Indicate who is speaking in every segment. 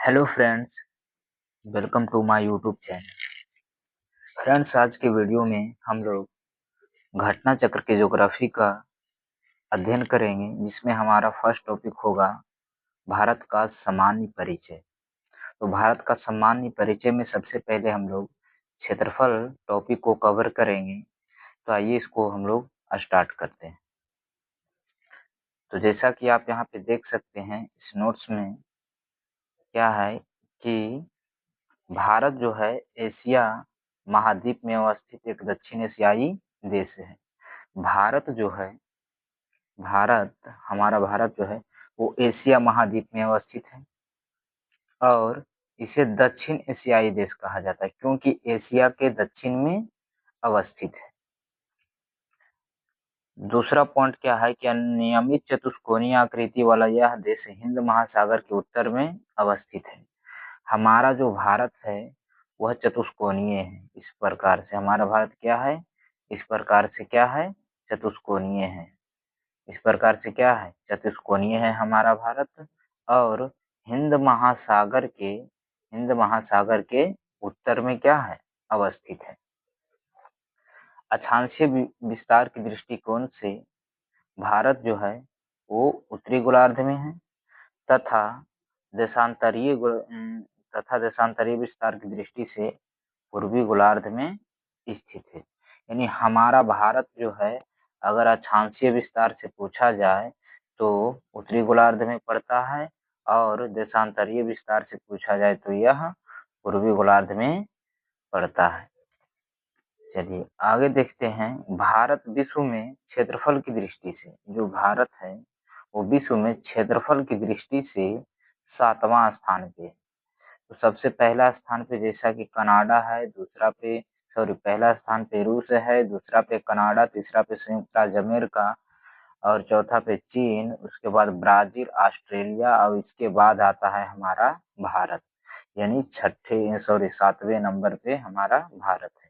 Speaker 1: Hello friends, welcome to my YouTube channel. Friends, आज के video में हम लोग घटना चक्र के ज्योग्राफी का अध्ययन करेंगे, जिसमें हमारा फर्स्ट टॉपिक होगा भारत का सामान्य परिचय। तो भारत का सामान्य परिचय में सबसे पहले हम लोग क्षेत्रफल टॉपिक को कवर करेंगे। तो आइए इसको हम लोग स्टार्ट करते हैं। तो जैसा कि आप यहाँ पे देख सकते हैं इस नोट्स में क्या है कि भारत जो है एशिया महाद्वीप में अवस्थित एक दक्षिण एशियाई देश है। भारत जो है हमारा भारत जो है वो एशिया महाद्वीप में अवस्थित है और इसे दक्षिण एशियाई देश कहा जाता है क्योंकि एशिया के दक्षिण में अवस्थित है। दूसरा पॉइंट क्या है कि अनियमित चतुष्कोणीय आकृति वाला यह देश हिंद महासागर के उत्तर में अवस्थित है। हमारा जो भारत है वह चतुष्कोणीय है। इस प्रकार से हमारा भारत क्या है, इस प्रकार से क्या है, चतुष्कोणीय है। इस प्रकार से क्या है, चतुष्कोणीय है हमारा भारत और हिंद महासागर के उत्तर में क्या है, अवस्थित है। अक्षांशीय विस्तार के दृष्टिकोण से भारत जो है वो उत्तरी गोलार्ध में है तथा देशांतरीय देशांतरीय विस्तार की दृष्टि से पूर्वी गोलार्ध में स्थित है। यानी हमारा भारत जो है अगर अक्षांशीय विस्तार से पूछा जाए तो उत्तरी गोलार्ध में पड़ता है और देशांतरीय विस्तार से पूछा जाए तो यह पूर्वी गोलार्ध में पड़ता है। चलिए आगे देखते हैं। भारत विश्व में क्षेत्रफल की दृष्टि से, जो भारत है वो विश्व में क्षेत्रफल की दृष्टि से 7वां स्थान पे है। तो सबसे पहला स्थान पे जैसा कि कनाडा है, पहला स्थान पे रूस है, दूसरा पे कनाडा, तीसरा पे संयुक्त राज्य अमेरिका और चौथा पे चीन, उसके बाद ब्राजील, ऑस्ट्रेलिया और इसके बाद आता है हमारा भारत। यानी 7वें नंबर पे हमारा भारत है।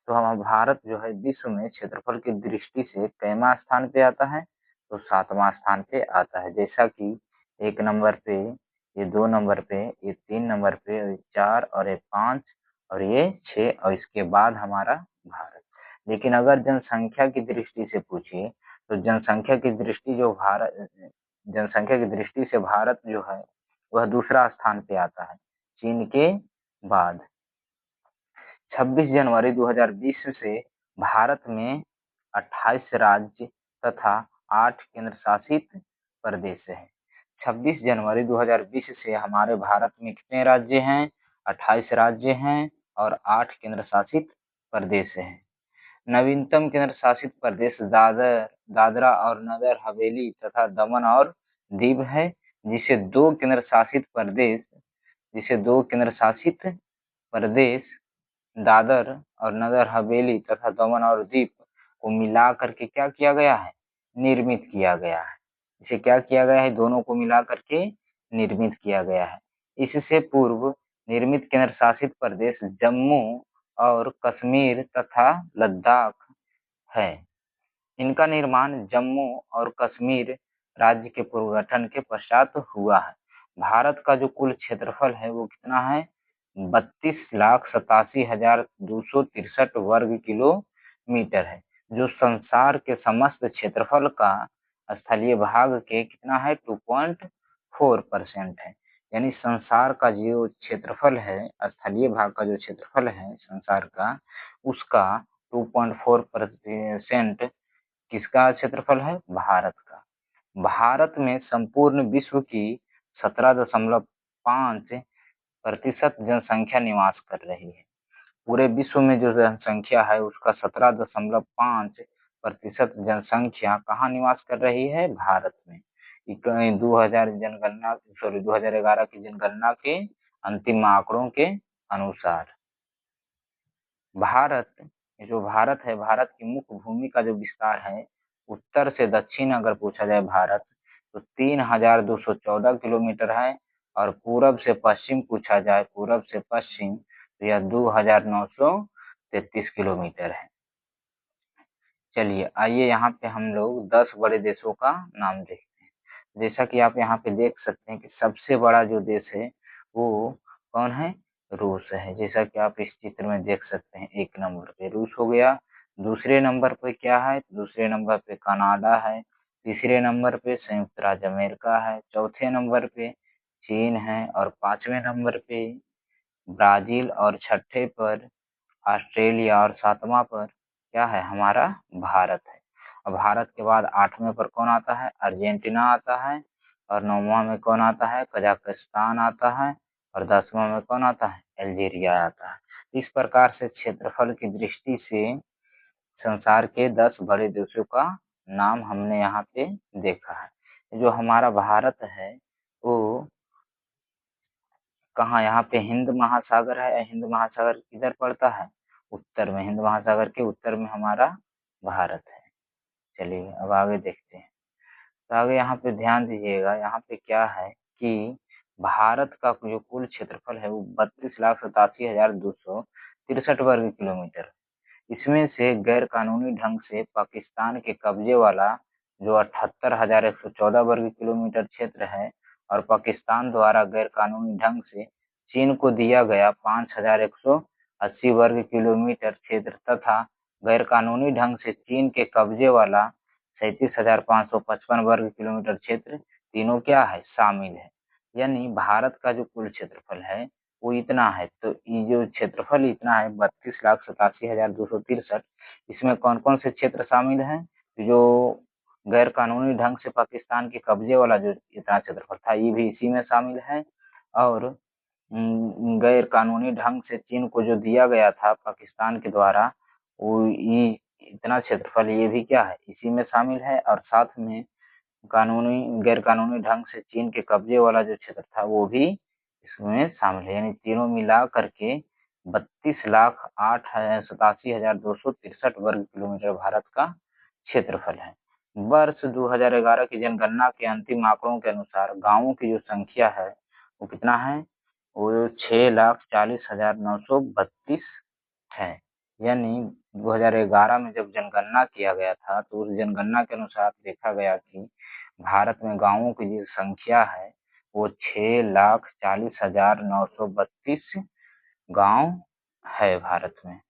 Speaker 1: तो हमारा भारत जो है विश्व में क्षेत्रफल की दृष्टि से कैमा स्थान पे आता है, तो 7वां स्थान पे आता है। जैसा कि 1 नंबर पे, ये 2 नंबर पे, ये 3 नंबर पे, ये 4 और ये 5 और ये 6 और इसके बाद हमारा भारत। लेकिन अगर जनसंख्या की दृष्टि से पूछिए तो जनसंख्या की दृष्टि से भारत जो है वह दूसरा स्थान पे आता है चीन के बाद। 26 जनवरी 2020 से भारत में 28 राज्य तथा 8 केंद्र शासित प्रदेश है। 26 जनवरी 2020 से हमारे भारत में कितने राज्य हैं, 28 राज्य हैं और 8 केंद्र शासित प्रदेश हैं। नवीनतम केंद्र शासित प्रदेश दादरा और नगर हवेली तथा दमन और दीव है, जिसे दो केंद्र शासित प्रदेश दादर और नगर हवेली तथा दमन और दीव को मिला करके क्या किया गया है, निर्मित किया गया है। इसे क्या किया गया है, दोनों को मिला करके निर्मित किया गया है। इससे पूर्व निर्मित केंद्र शासित प्रदेश जम्मू और कश्मीर तथा लद्दाख है। इनका निर्माण जम्मू और कश्मीर राज्य के पुनर्गठन के पश्चात हुआ है। भारत का जो कुल क्षेत्रफल है वो कितना है, 32,87,263 वर्ग किलोमीटर है, जो संसार के समस्त क्षेत्रफल का स्थलीय भाग के कितना है, 2.4% है। यानी संसार का जो क्षेत्रफल है, स्थलीय भाग का जो क्षेत्रफल है संसार का, उसका 2.4% किसका क्षेत्रफल है, भारत का। भारत में संपूर्ण विश्व की 17.5% जनसंख्या निवास कर रही है। पूरे विश्व में जो जनसंख्या है उसका 17.5% जनसंख्या कहाँ निवास कर रही है, भारत में। 2011 की जनगणना के अंतिम आंकड़ों के अनुसार भारत है, भारत की मुख्य भूमि का जो विस्तार है उत्तर से दक्षिण अगर पूछा जाए भारत तो 3,214 किलोमीटर है और पूरब से पश्चिम पूछा जाए, पूरब से पश्चिम, तो यह 2,933 किलोमीटर है। चलिए आइए यहाँ पे हम लोग 10 बड़े देशों का नाम देखते हैं। जैसा कि आप यहाँ पे देख सकते हैं कि सबसे बड़ा जो देश है वो कौन है? रूस है। जैसा कि आप इस चित्र में देख सकते हैं, 1 नंबर पे रूस हो गया। दूसरे नंबर पे क्या है? दूसरे नंबर पे कनाडा है। तीसरे नंबर पे संयुक्त राज्य अमेरिका है। चौथे नंबर पे चीन है और 5वें नंबर पे ब्राजील और छठे पर ऑस्ट्रेलिया और 7वां पर क्या है? हमारा भारत है। और भारत के बाद 8वें पर कौन आता है? अर्जेंटीना आता है। और 9वां में कौन आता है? कजाकिस्तान आता है। और 10वां में कौन आता है? अल्जीरिया आता है। इस प्रकार से क्षेत्रफल की दृष्टि से संसार के 10 बड़े देशों का नाम हमने यहाँ पे देखा है। जो हमारा भारत है वो कहाँ? यहाँ पे हिंद महासागर है। हिंद महासागर किधर पड़ता है? उत्तर में। हिंद महासागर के उत्तर में हमारा भारत है। चलिए अब आगे देखते हैं। तो आगे यहाँ पे ध्यान दीजिएगा, यहाँ पे क्या है कि भारत का जो कुल क्षेत्रफल है वो 32,87,263 वर्ग किलोमीटर। इसमें से गैर कानूनी ढंग से पाकिस्तान के कब्जे वाला जो 78,114 वर्ग किलोमीटर क्षेत्र है, और पाकिस्तान द्वारा गैर कानूनी ढंग से चीन को दिया गया 5,180 वर्ग किलोमीटर क्षेत्र, तथा गैर कानूनी ढंग से चीन के कब्जे वाला 37,555 वर्ग किलोमीटर क्षेत्र, तीनों क्या है? शामिल है। यानी भारत का जो कुल क्षेत्रफल है वो इतना है। तो ये जो क्षेत्रफल इतना है 32,87,263, इसमें कौन कौन से क्षेत्र शामिल हैं? जो गैर कानूनी ढंग से पाकिस्तान के कब्जे वाला जो इतना क्षेत्रफल था ये भी इसी में शामिल है। और गैर कानूनी ढंग से चीन को जो दिया गया था पाकिस्तान के द्वारा, वो ये इतना क्षेत्रफल ये भी क्या है? इसी में शामिल है। और साथ में गैर कानूनी ढंग से चीन के कब्जे वाला जो क्षेत्र था वो भी इसमें शामिल है। यानी तीनों मिला करके 32,08,87,263 वर्ग किलोमीटर भारत का क्षेत्रफल है। वर्ष 2011 की जनगणना के अंतिम आंकड़ों के अनुसार गांवों की जो संख्या है वो कितना है? वो 6,40,932 है। यानी 2011 में जब जनगणना किया गया था तो उस जनगणना के अनुसार देखा गया कि भारत में गांवों की जो संख्या है वो 6,40,932 गांव है भारत में।